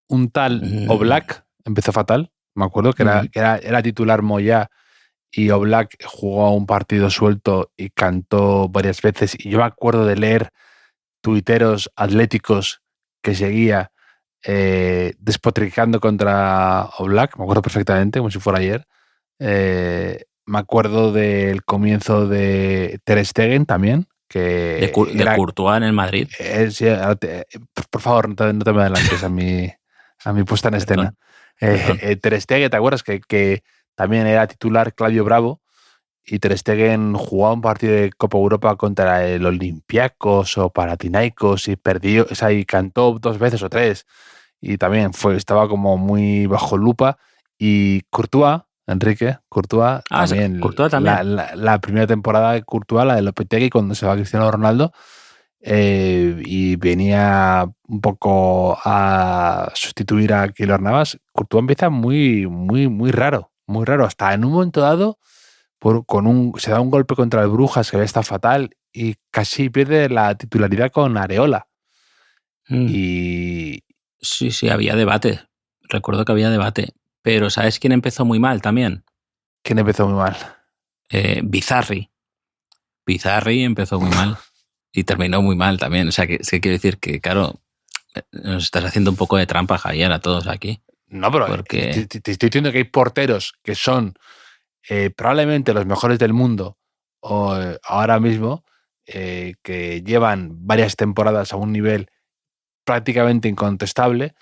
Un tal Oblak empezó fatal. Me acuerdo que era titular Moyá y Oblak jugó un partido suelto y cantó varias veces. Y yo me acuerdo de leer tuiteros atléticos que seguía despotricando contra Oblak. Me acuerdo perfectamente, como si fuera ayer. Me acuerdo del comienzo de Ter Stegen también. De Courtois en el Madrid. Sí, por favor, no te me adelantes a mi puesta en escena. Ter Stegen, ¿te acuerdas? Que también era titular Claudio Bravo y Ter Stegen jugaba un partido de Copa Europa contra el Olympiacos o Panathinaikos y perdió, o sea, y cantó 2 veces o 3 y también estaba como muy bajo lupa. Y Courtois, Enrique Courtois, también Courtois también. la primera temporada de Courtois, la de Lopetegui, cuando se va Cristiano Ronaldo, y venía un poco a sustituir a Keylor Navas. Courtois empieza muy, muy, muy raro, hasta en un momento dado se da un golpe contra el Brujas que está fatal y casi pierde la titularidad con Areola. Y Sí, había debate. Recuerdo que había debate. Pero ¿sabes quién empezó muy mal también? ¿quién empezó muy mal? Bizarri. Bizarri empezó muy mal y terminó muy mal también. O sea, que quiero decir que, claro, nos estás haciendo un poco de trampa, Javier, a todos aquí. No, pero porque... te estoy diciendo que hay porteros que son probablemente los mejores del mundo ahora mismo, que llevan varias temporadas a un nivel prácticamente incontestable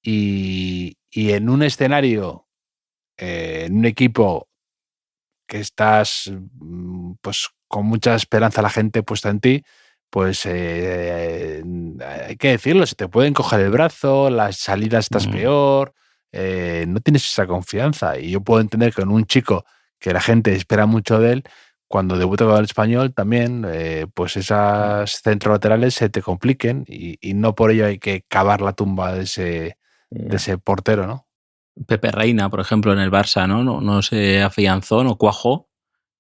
y en un escenario, en un equipo que estás pues con mucha esperanza la gente puesta en ti, pues hay que decirlo, se te pueden coger el brazo, las salidas estás peor, no tienes esa confianza. Y yo puedo entender que con un chico que la gente espera mucho de él, cuando debuta con el Español también, pues esas centrolaterales se te compliquen y no por ello hay que cavar la tumba de ese portero, ¿no? Pepe Reina, por ejemplo, en el Barça, no se afianzó, no cuajó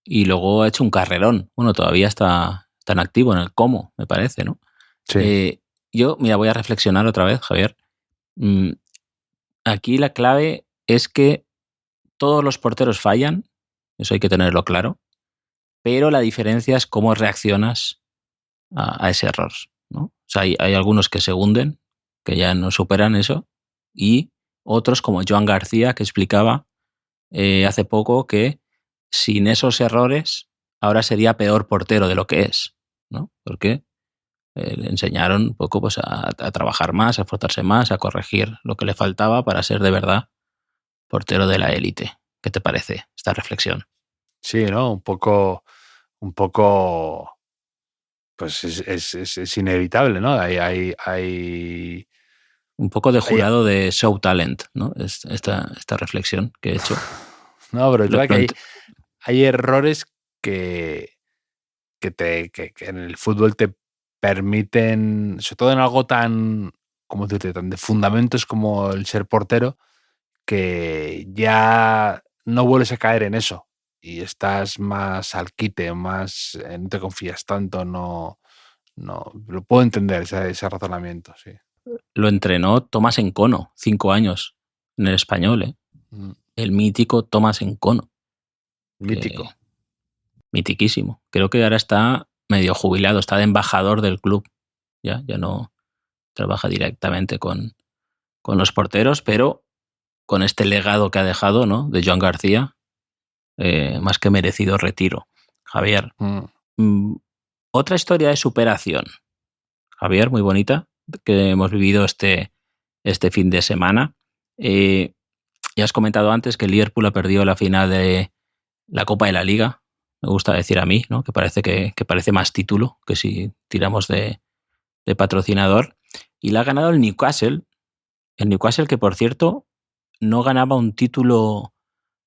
y luego ha hecho un carrerón. Bueno, todavía está tan activo en el Como, me parece, ¿no? Sí. Yo, mira, voy a reflexionar otra vez, Javier. Aquí la clave es que todos los porteros fallan, eso hay que tenerlo claro, pero la diferencia es cómo reaccionas a ese error, ¿no? O sea, hay algunos que se hunden, que ya no superan eso, y otros como Joan García, que explicaba hace poco que sin esos errores ahora sería peor portero de lo que es, ¿no? Porque le enseñaron un poco pues, a trabajar más, a esforzarse más, a corregir lo que le faltaba para ser de verdad portero de la élite. ¿Qué te parece esta reflexión? Sí, ¿no? Un poco, pues es inevitable, ¿no? Hay un poco de jurado de Show Talent, ¿no? Esta reflexión que he hecho. No, pero es verdad que hay errores que en el fútbol te permiten, sobre todo en algo tan, como decirte, tan de fundamentos como el ser portero, que ya no vuelves a caer en eso y estás más al quite, más, no te confías tanto, no lo puedo entender ese razonamiento, sí. Lo entrenó Tomás Encono, 5 años en el Español, ¿eh? El mítico Tomás Encono. Mítico. Mitiquísimo. Creo que ahora está medio jubilado, está de embajador del club. Ya no trabaja directamente con los porteros, pero con este legado que ha dejado, ¿no? De Joan García, más que merecido retiro. Javier, otra historia de superación, Javier, muy bonita, que hemos vivido este fin de semana. Ya has comentado antes que el Liverpool ha perdido la final de la Copa de la Liga. Me gusta decir a mí, ¿no? Que parece que parece más título que si tiramos de patrocinador. Y la ha ganado el Newcastle. El Newcastle, que por cierto no ganaba un título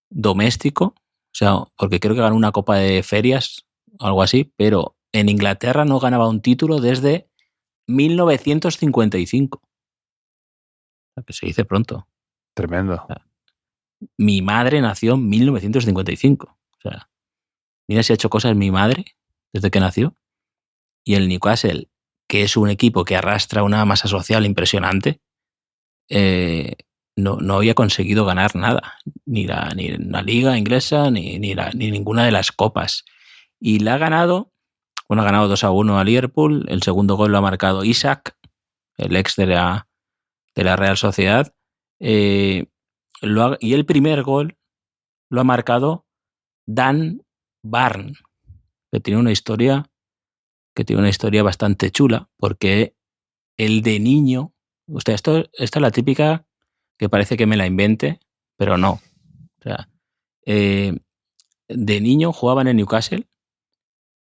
doméstico, o sea, porque creo que ganó una Copa de Ferias o algo así, pero en Inglaterra no ganaba un título desde 1955. Que se dice pronto. Tremendo. O sea, mi madre nació en 1955. O sea, mira si ha hecho cosas mi madre desde que nació. Y el Newcastle, que es un equipo que arrastra una masa social impresionante, no había conseguido ganar nada. Ni la liga inglesa, ni ninguna de las copas. Y la ha ganado, ha ganado 2-1 a Liverpool. El segundo gol lo ha marcado Isaac, el ex de la Real Sociedad. Y el primer gol lo ha marcado Dan Barn, que tiene una historia bastante chula, porque él de niño, esta es la típica que parece que me la invente, pero no. O sea, de niño jugaba en el Newcastle,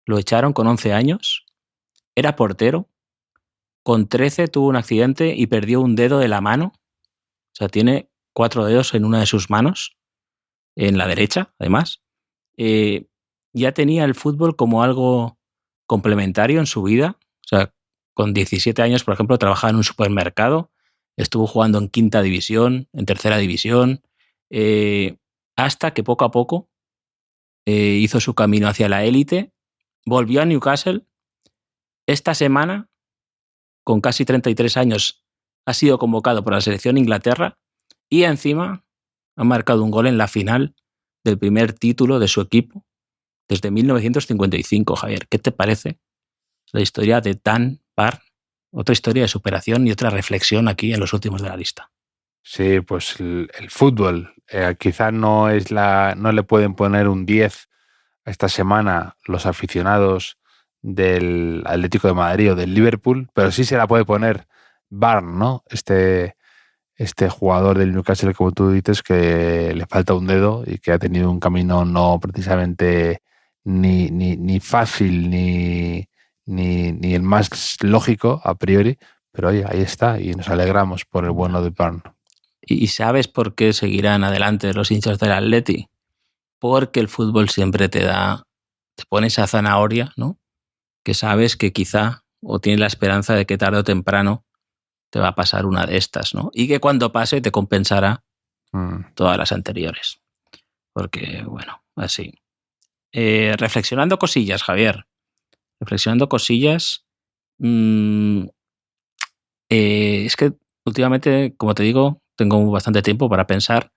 lo echaron con 11 años, era portero, con 13 tuvo un accidente y perdió un dedo de la mano, o sea, tiene 4 dedos en una de sus manos, en la derecha, además. Ya tenía el fútbol como algo complementario en su vida, o sea, con 17 años, por ejemplo, trabajaba en un supermercado, estuvo jugando en 5ª división, en 3ª división, hasta que poco a poco hizo su camino hacia la élite, volvió a Newcastle. Esta semana, con casi 33 años, ha sido convocado por la selección de Inglaterra y encima ha marcado un gol en la final del primer título de su equipo desde 1955, Javier. ¿Qué te parece la historia de Dan Burn? Otra historia de superación y otra reflexión aquí en los últimos de la lista. Sí, pues el fútbol. Quizá no le pueden poner un 10 a esta semana los aficionados del Atlético de Madrid o del Liverpool, pero sí se la puede poner Barn, ¿no? Este jugador del Newcastle, como tú dices, que le falta un dedo y que ha tenido un camino no precisamente ni fácil ni el más lógico a priori, pero oye, ahí está y nos alegramos por el bueno de Barn. ¿Y sabes por qué seguirán adelante los hinchas del Atleti? Porque el fútbol siempre te pone esa zanahoria, ¿no? Que sabes que quizá, o tienes la esperanza de que tarde o temprano te va a pasar una de estas, ¿no? Y que cuando pase te compensará todas las anteriores. Porque, bueno, así. Reflexionando cosillas, Javier. Reflexionando cosillas. Es que últimamente, como te digo, tengo bastante tiempo para pensar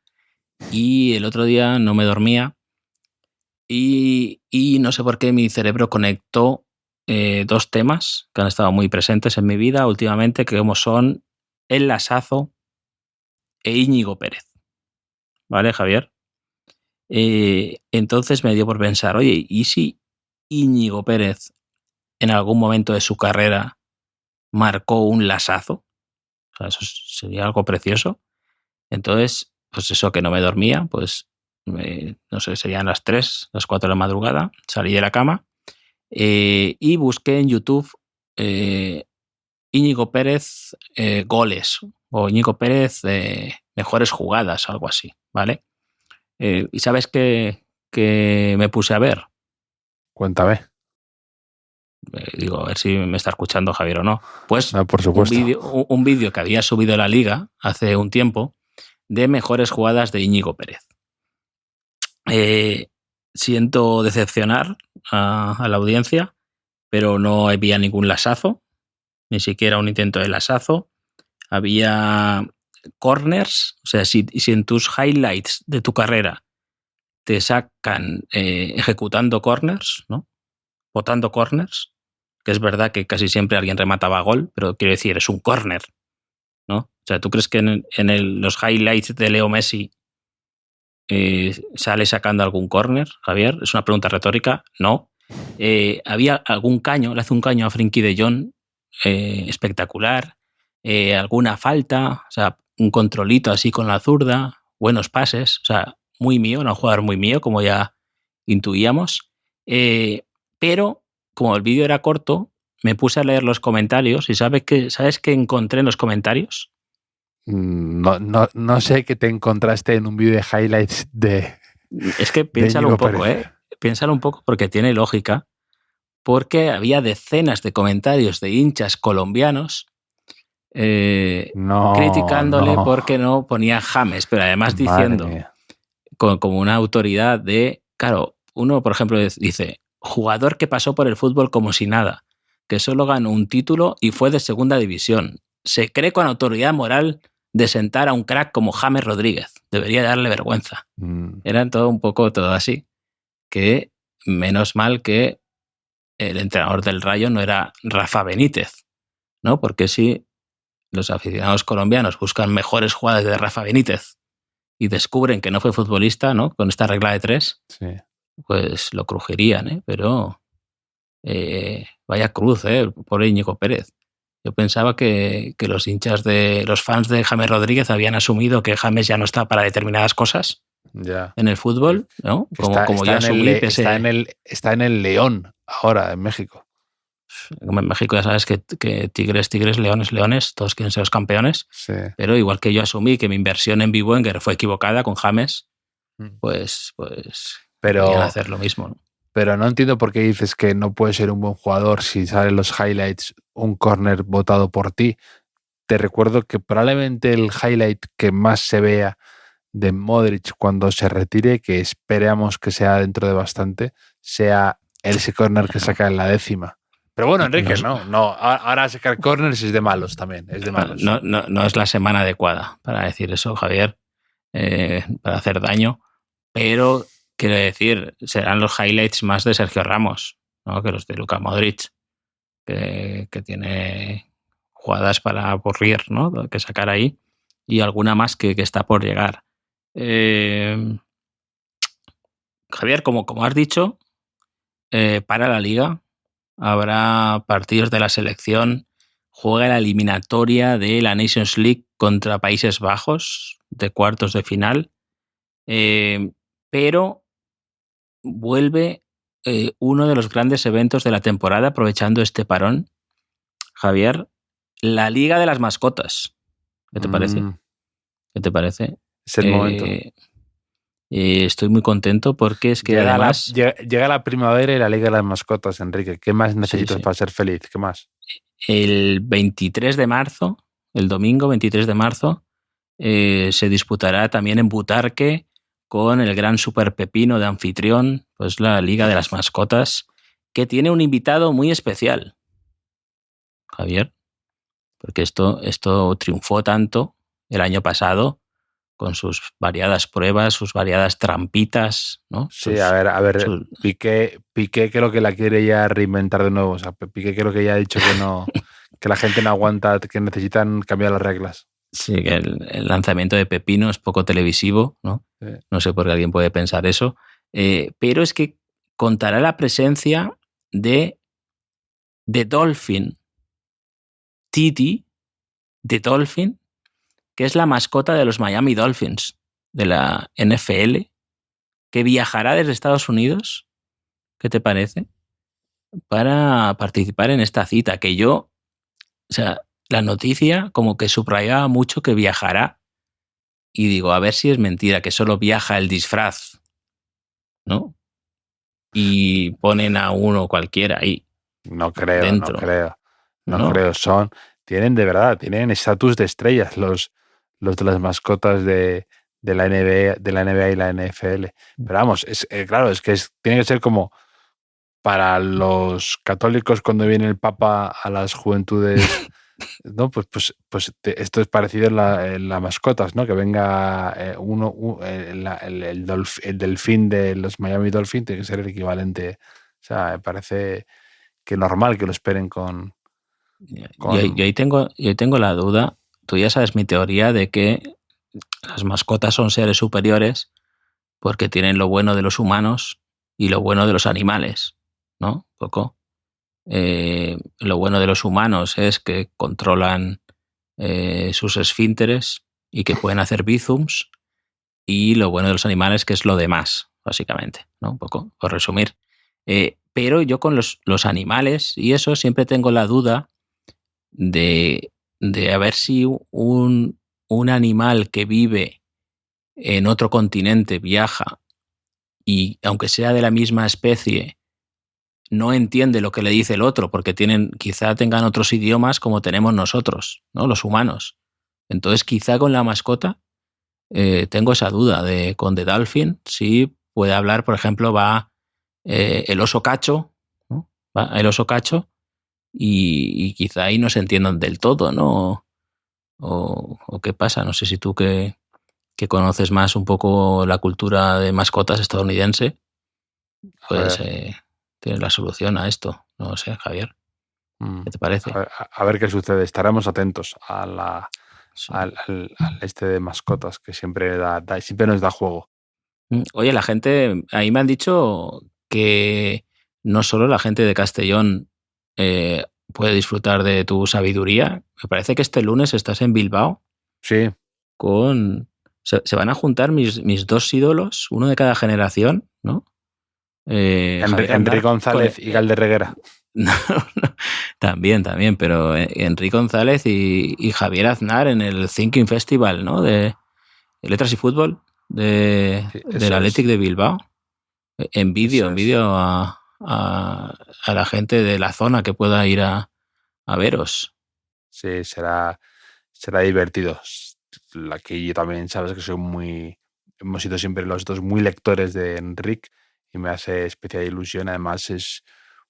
y el otro día no me dormía y no sé por qué mi cerebro conectó dos temas que han estado muy presentes en mi vida últimamente, que como son El Lasazo e Íñigo Pérez. ¿Vale, Javier? Entonces me dio por pensar, oye, ¿y si Íñigo Pérez en algún momento de su carrera marcó un lasazo? O sea, eso sería algo precioso. Entonces, pues eso, que no me dormía, pues no sé, serían las 3, las 4 de la madrugada, salí de la cama y busqué en YouTube Íñigo Pérez goles o Íñigo Pérez mejores jugadas, algo así, ¿vale? ¿Y sabes qué me puse a ver? Cuéntame. Digo, a ver si me está escuchando Javier o no. Pues no, por supuesto. Un vídeo que había subido la Liga hace un tiempo de mejores jugadas de Íñigo Pérez. Siento decepcionar a la audiencia, pero no había ningún lasazo, ni siquiera un intento de lasazo. Había corners, o sea, si en tus highlights de tu carrera te sacan ejecutando corners, ¿no? Botando corners, que es verdad que casi siempre alguien remataba a gol, pero quiero decir, es un corner, ¿no? O sea, ¿tú crees que en los highlights de Leo Messi sale sacando algún córner, Javier? Es una pregunta retórica. No. Había algún caño, le hace un caño a Frenkie de Jong espectacular, alguna falta, o sea, un controlito así con la zurda, buenos pases, o sea, muy mío, un jugador muy mío, como ya intuíamos. Pero, como el vídeo era corto, me puse a leer los comentarios y ¿sabes qué encontré en los comentarios? No sé qué te encontraste en un vídeo de highlights de... Es que piénsalo un poco, Piénsalo un poco porque tiene lógica. Porque había decenas de comentarios de hinchas colombianos criticándole porque no ponía James, pero además diciendo como una autoridad de... Claro, uno, por ejemplo, dice, jugador que pasó por el fútbol como si nada, que solo ganó un título y fue de 2ª división. Se cree con autoridad moral de sentar a un crack como James Rodríguez. Debería darle vergüenza. Eran todo un poco todo así. Que menos mal que el entrenador del Rayo no era Rafa Benítez, ¿no? Porque si los aficionados colombianos buscan mejores jugadas de Rafa Benítez y descubren que no fue futbolista, ¿no? Con esta regla de 3, sí, pues lo crujirían, ¿eh? Pero vaya cruz, por Íñigo Pérez. Yo pensaba que los hinchas los fans de James Rodríguez habían asumido que James ya no está para determinadas cosas. Ya. en el fútbol, ¿no? Como yo asumí que está en el León ahora, en México. En México ya sabes que Tigres, Leones, todos quieren ser los campeones. Sí. Pero igual que yo asumí que mi inversión en Biwenger fue equivocada con James, pues deberían hacer lo mismo, ¿no? Pero no entiendo por qué dices que no puede ser un buen jugador si salen los highlights un córner votado por ti. Te recuerdo que probablemente el highlight que más se vea de Modric cuando se retire, que esperamos que sea dentro de bastante, sea ese córner que saca en la 10ª. Pero bueno, Enrique, no. Ahora sacar corners es de malos también. Es de malos. No es la semana adecuada para decir eso, Javier, para hacer daño. Pero quiero decir, serán los highlights más de Sergio Ramos, ¿no? Que los de Luka Modric, que tiene jugadas para aburrir, ¿no? Que sacar ahí, y alguna más que está por llegar. Javier, como has dicho, para la Liga habrá partidos de la selección, juega la eliminatoria de la Nations League contra Países Bajos de cuartos de final, pero vuelve uno de los grandes eventos de la temporada, aprovechando este parón, Javier, la Liga de las Mascotas. ¿Qué te parece? ¿Qué te parece? Es el momento. Estoy muy contento porque es que además... Llega la primavera y la Liga de las Mascotas, Enrique. ¿Qué más necesitas para ser feliz? ¿Qué más? El 23 de marzo, el domingo 23 de marzo, se disputará también en Butarque con el gran super pepino de anfitrión, pues la Liga de las Mascotas, que tiene un invitado muy especial, Javier, porque esto triunfó tanto el año pasado con sus variadas pruebas, sus variadas trampitas, ¿no? Sí, a ver, Piqué creo que la quiere ya reinventar de nuevo. O sea, Piqué creo que ya ha dicho que no, que la gente no aguanta, que necesitan cambiar las reglas. Sí, que el lanzamiento de Pepino es poco televisivo, ¿no? Sí. No sé por qué alguien puede pensar eso. Pero es que contará la presencia de Dolphin, Titi, de Dolphin, que es la mascota de los Miami Dolphins, de la NFL, que viajará desde Estados Unidos, ¿qué te parece?, para participar en esta cita, que yo, o sea, la noticia como que subrayaba mucho que viajará, y digo, a ver si es mentira, que solo viaja el disfraz, ¿no? Y ponen a uno cualquiera ahí. No creo. Tienen estatus de estrellas los de las mascotas de la NBA y la NFL. Pero vamos, claro, es que tiene que ser como para los católicos cuando viene el Papa a las juventudes, ¿no? Pues esto es parecido en las mascotas, ¿no? Que venga el delfín de los Miami Dolphins, tiene que ser el equivalente. O sea, me parece que normal que lo esperen con... Yo ahí tengo la duda. Tú ya sabes mi teoría de que las mascotas son seres superiores porque tienen lo bueno de los humanos y lo bueno de los animales, ¿no? Poco. Lo bueno de los humanos es que controlan sus esfínteres y que pueden hacer bizums, y lo bueno de los animales que es lo demás, básicamente, ¿no? Un poco, por resumir. Pero yo con los animales y eso siempre tengo la duda de a ver si un animal que vive en otro continente viaja y, aunque sea de la misma especie, no entiende lo que le dice el otro, porque quizá tengan otros idiomas como tenemos nosotros, ¿no? Los humanos. Entonces, quizá con la mascota tengo esa duda con The Dolphin, si puede hablar, por ejemplo, va el oso cacho, ¿no? Va el oso cacho y quizá ahí no se entiendan del todo, ¿no? O qué pasa, no sé si tú que conoces más un poco la cultura de mascotas estadounidense, pues tienes la solución a esto. No sé, Javier, ¿qué te parece? A ver qué sucede. Estaremos atentos al este de mascotas, que siempre nos da juego. Oye, la gente, ahí me han dicho que no solo la gente de Castellón puede disfrutar de tu sabiduría. Me parece que este lunes estás en Bilbao. Sí. Con Se van a juntar mis dos ídolos, uno de cada generación, ¿no? Enrique González y Galder Reguera. No, también, pero Enrique González y Javier Aznar en el Thinking Festival, ¿no? De Letras y Fútbol del Athletic de Bilbao. Envidio a la gente de la zona que pueda ir a veros. Sí, será divertido. Aquí yo también, sabes que hemos sido siempre los dos muy lectores de Enric y me hace especial ilusión. Además es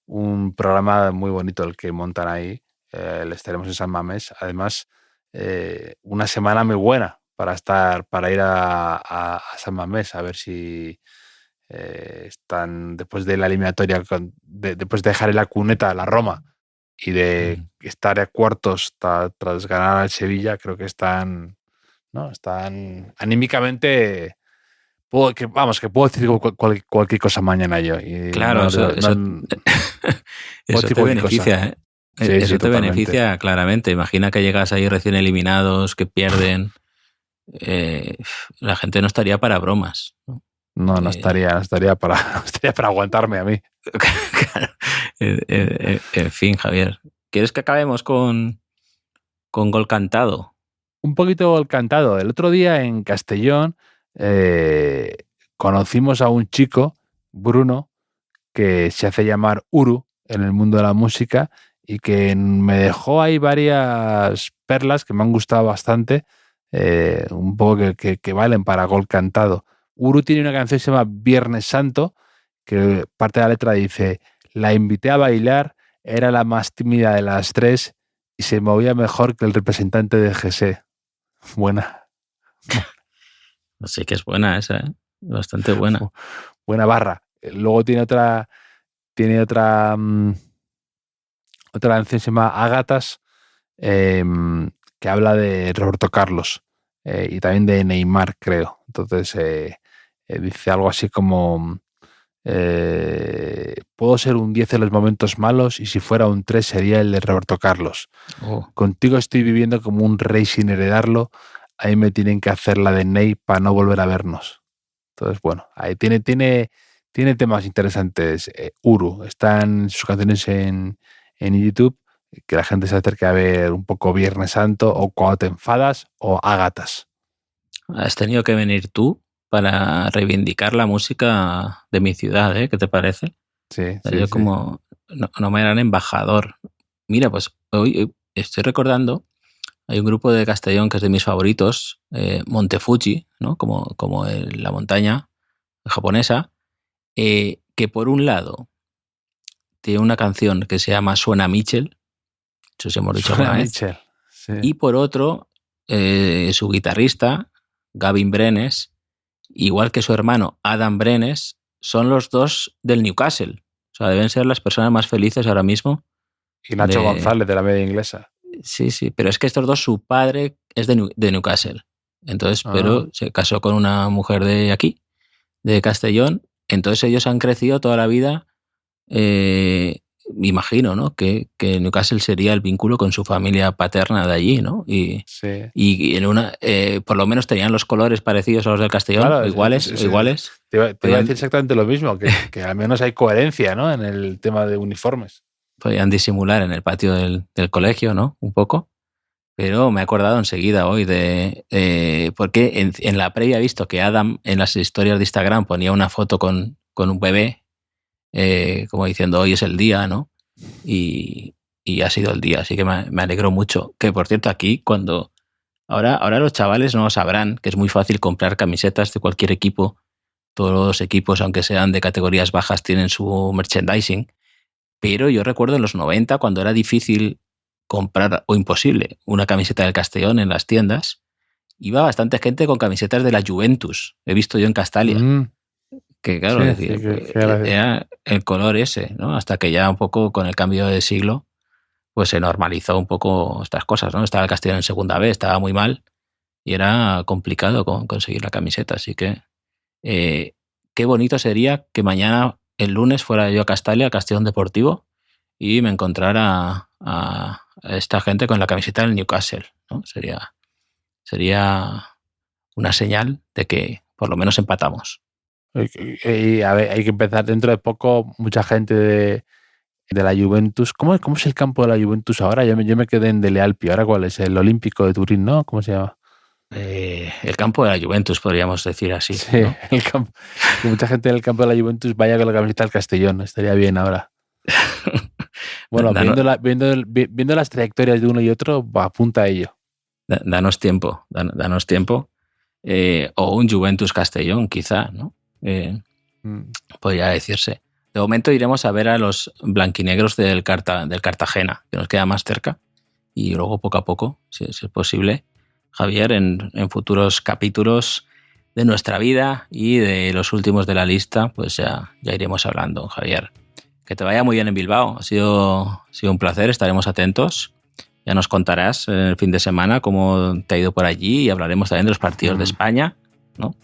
un programa muy bonito el que montan ahí. Le estaremos en San Mamés. Además, una semana muy buena para ir a San Mamés, a ver si están después de la eliminatoria, después de dejar en la cuneta a la Roma y de estar a cuartos tras ganar al Sevilla, creo que están anímicamente. Que puedo decir cualquier cosa mañana yo. Claro, eso te beneficia, eso te beneficia claramente. Imagina que llegas ahí recién eliminados, que pierden. La gente no estaría para bromas, ¿no? No estaría para aguantarme a mí. Claro. En fin, Javier, ¿quieres que acabemos con gol cantado? Un poquito gol cantado. El otro día en Castellón conocimos a un chico, Bruno, que se hace llamar Uru en el mundo de la música y que me dejó ahí varias perlas que me han gustado bastante, un poco que valen para gol cantado. Uru tiene una canción que se llama Viernes Santo, que parte de la letra dice: la invité a bailar, era la más tímida de las tres y se movía mejor que el representante de GC. Buena. Sí que es buena esa, ¿eh? Bastante buena. Buena barra. Luego tiene otra canción que se llama Ágatas, que habla de Roberto Carlos y también de Neymar, creo. Entonces dice algo así como: puedo ser un 10 en los momentos malos y si fuera un 3 sería el de Roberto Carlos. Contigo estoy viviendo como un rey sin heredarlo. Ahí me tienen que hacer la de Ney para no volver a vernos. Entonces, bueno, ahí tiene temas interesantes. Uru, están sus canciones en YouTube, que la gente se acerque a ver un poco Viernes Santo o Cuando te enfadas o Ágatas. Has tenido que venir tú para reivindicar la música de mi ciudad, ¿eh? ¿Qué te parece? Sí. Yo como no me eran embajador. Mira, pues hoy estoy recordando, hay un grupo de Castellón que es de mis favoritos, Monte Fuji, ¿no? Como la montaña japonesa, que por un lado tiene una canción que se llama Suena Mitchell, eso sí hemos dicho alguna vez, sí. Y por otro, su guitarrista, Gavin Brenes, igual que su hermano Adam Brenes, son los dos del Newcastle. O sea, deben ser las personas más felices ahora mismo. Y Nacho González de la media inglesa. Sí, pero es que estos dos, su padre es de Newcastle. Entonces, pero se casó con una mujer de aquí, de Castellón. Entonces ellos han crecido toda la vida, me imagino, ¿no? Que Newcastle sería el vínculo con su familia paterna de allí, ¿no? Y en una, por lo menos tenían los colores parecidos a los del Castellón, claro, iguales. Te iba a decir exactamente lo mismo, que al menos hay coherencia, ¿no? En el tema de uniformes. Podían disimular en el patio del colegio, ¿no? Un poco. Pero me he acordado enseguida hoy porque en la previa he visto que Adam en las historias de Instagram ponía una foto con un bebé, como diciendo hoy es el día, ¿no? Y ha sido el día, así que me alegró mucho. Que por cierto, aquí ahora los chavales no sabrán que es muy fácil comprar camisetas de cualquier equipo. Todos los equipos, aunque sean de categorías bajas, tienen su merchandising. Pero yo recuerdo en los 90, cuando era difícil comprar, o imposible, una camiseta del Castellón en las tiendas, iba bastante gente con camisetas de la Juventus. He visto yo en Castalia. Que claro, era el color ese, ¿no? Hasta que ya un poco con el cambio de siglo, pues se normalizó un poco estas cosas, ¿no? Estaba el Castellón en segunda B, estaba muy mal y era complicado conseguir la camiseta. Así que qué bonito sería que mañana, el lunes, fuera yo a Castalia, al Castellón Deportivo, y me encontrara a esta gente con la camiseta del Newcastle, ¿no? Sería una señal de que por lo menos empatamos. Y a ver, hay que empezar dentro de poco. Mucha gente de la Juventus. ¿Cómo es el campo de la Juventus ahora? Yo me quedé en Dele Alpi. ¿Ahora cuál es? El Olímpico de Turín, ¿no? ¿Cómo se llama? El campo de la Juventus, podríamos decir así. Sí, ¿no? el campo. Que mucha gente en el campo de la Juventus vaya con la camiseta del Castellón. Estaría bien ahora. Bueno, viendo las trayectorias de uno y otro, apunta a ello. Danos tiempo. O un Juventus Castellón, quizá, ¿no? Podría decirse. De momento iremos a ver a los blanquinegros del Cartagena, que nos queda más cerca. Y luego, poco a poco, si es posible, Javier, en futuros capítulos de nuestra vida y de los últimos de la lista, pues ya iremos hablando, Javier. Que te vaya muy bien en Bilbao. Ha sido un placer, estaremos atentos. Ya nos contarás el fin de semana cómo te ha ido por allí y hablaremos también de los partidos de España, ¿no?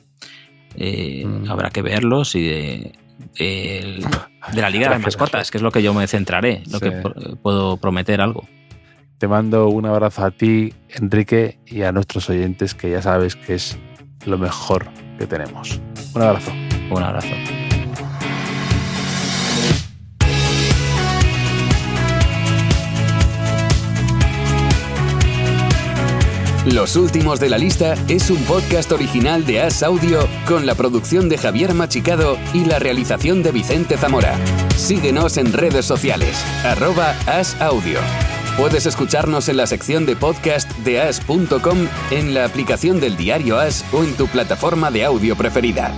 Habrá que verlos y de la Liga de las Mascotas, que es lo que yo me centraré, que puedo prometer algo. Te mando un abrazo a ti, Enrique, y a nuestros oyentes, que ya sabes que es lo mejor que tenemos. Un abrazo. Un abrazo. Los últimos de la lista es un podcast original de As Audio con la producción de Javier Machicado y la realización de Vicente Zamora. Síguenos en redes sociales, @asaudio. Puedes escucharnos en la sección de podcast de as.com, en la aplicación del diario As o en tu plataforma de audio preferida.